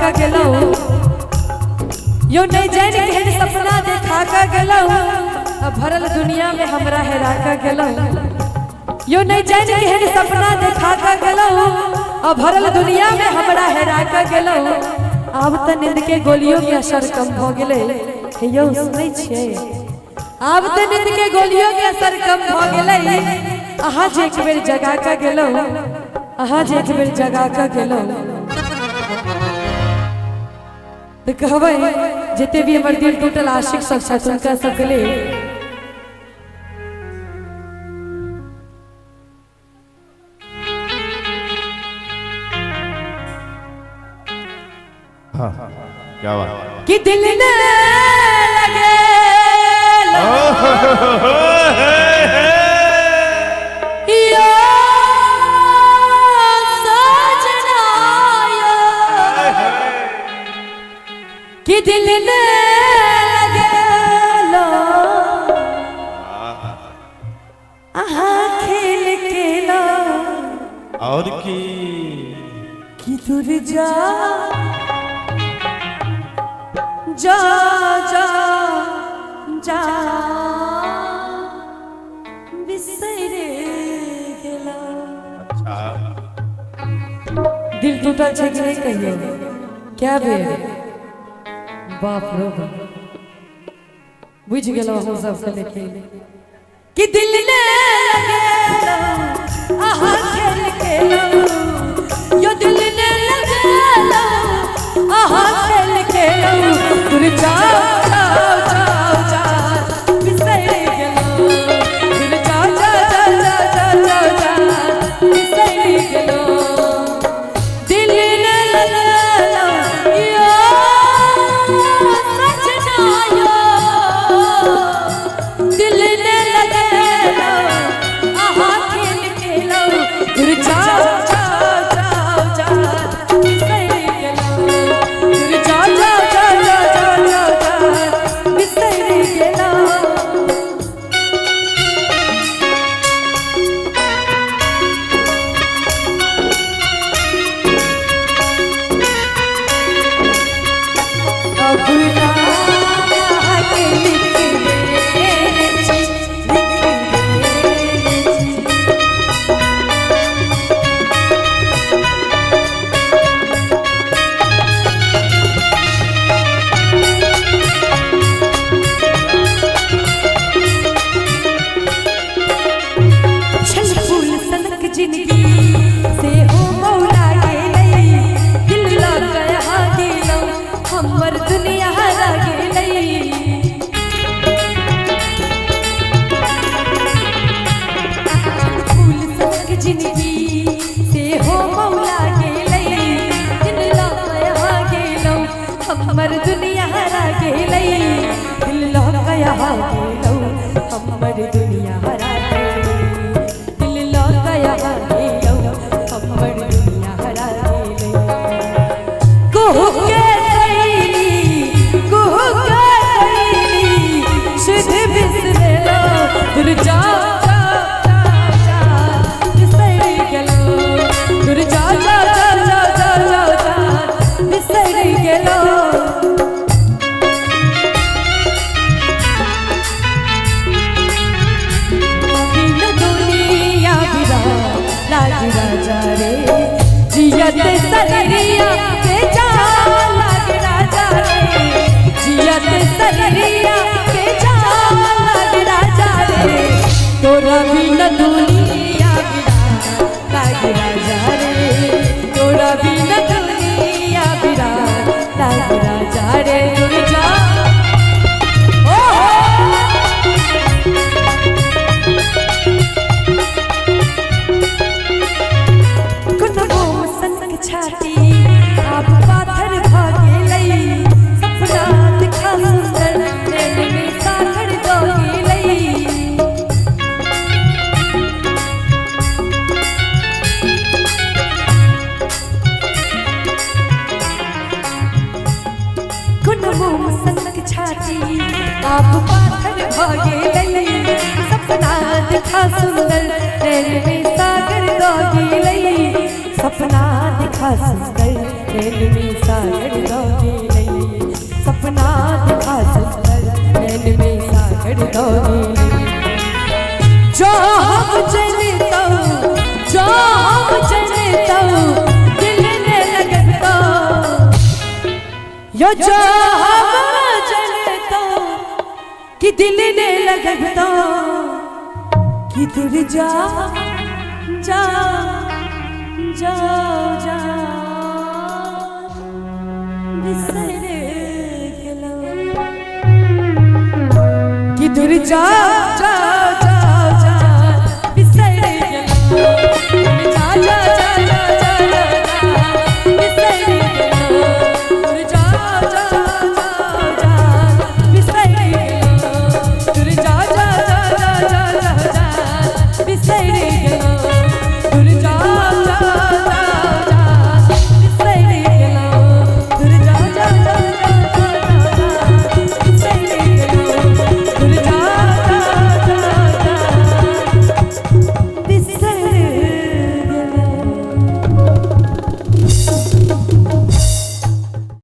का गेलो यो नहीं जान केहन सपना देखा का गेलो अब भरल दुनिया में हमरा हेरा का गेलो यो नहीं जान केहन सपना देखा का गेलो अब भरल दुनिया में हमरा हेरा का गेलो अब त नींद के गोलियों के असर कम हो गेले यो सुनै छियै अब त नींद के गोलियों के असर कम हो गेले अहाँ जे एक बेर जगा का गेलो अहाँ जे एक बेर जगा का गेलो तो कहबै जिते भी हमर दिल टूटल आशिक सब छथि उनका सबके लिए हाँ क्या बात कि दिल ने लगे यो सजना कि दिल ने लगे लो खेल खेलो और की दूर जा जा जा जा बिसरे गेला अच्छा दिल टूटल छै कि नहीं कहियो क्या भेल बाप रे बुझ गेलो हम सब के लेके कि दिल ने लगेलो आहा खेल खेलो यो दिल ने लगेलो आहा खेल खेलो दूर जाओ जाओ जाओ जाओ बिसरे गेलो दूर जाओ जाओ जाओ जाओ जाओ जाओ बिसरे गेलो दिल ने लगेलो यो सजना यो दिल ने लगेलो आहा खेल खेलो दूर जाओ जाओ जाओ जाओ बिसरे गेलो दूर जाओ जाओ जाओ जाओ जाओ जाओ बिसरे गेलो अब ना के लिख दे छल फूल सनक जिंदगी से हो मौला गेलै दिल लग गया गेलो हमर दुनिया हरा गेलै फूल सनक जिंदगी से हो मौला गेलै दिल लग गया गेलो हमर दुनिया हरा गेलै दिल लग गया गेलो हमर दुनिया हरा गेलै दिल लग गया गेलो हमर दुनिया हरा गेलै कुहू के कैली शुद्ध बिसरेलो दूर जाओ जाओ जाओ बिसरे गेलो दूर जाओ जाओ जाओ जाओ जाओ जाओ बिसरे गेलो दुनिया बिरा लाग राजा रे जियत सरिया के जा लाग राजा रे जियत सरिया के जा लाग राजा रे तोरा बिना दुनिया बिरा लाग राजा रे तोरा बिना दुनिया बिरा लाग राजा रे दूर जा छाती आप पाथर भागे लई सपना दिखा सुंदर नैन में सागर दोगे लई कुनमुम सनक छाती आप पाथर भागे लई सपना दिखा सुंदर नैन में सागर दोगे लई सपना दिखा सुंदर नैन में सागर दोगे नहीं, सपना देखा सुंदर नैन में सागर दोगे नहीं। जो हम चलता हूँ, जो हम चलता हूँ, दिल ने लगता यो जो हम चलता हूँ कि दिल ने लगता कि दूर जा जा जा जा बिसर गलो कि दूर जा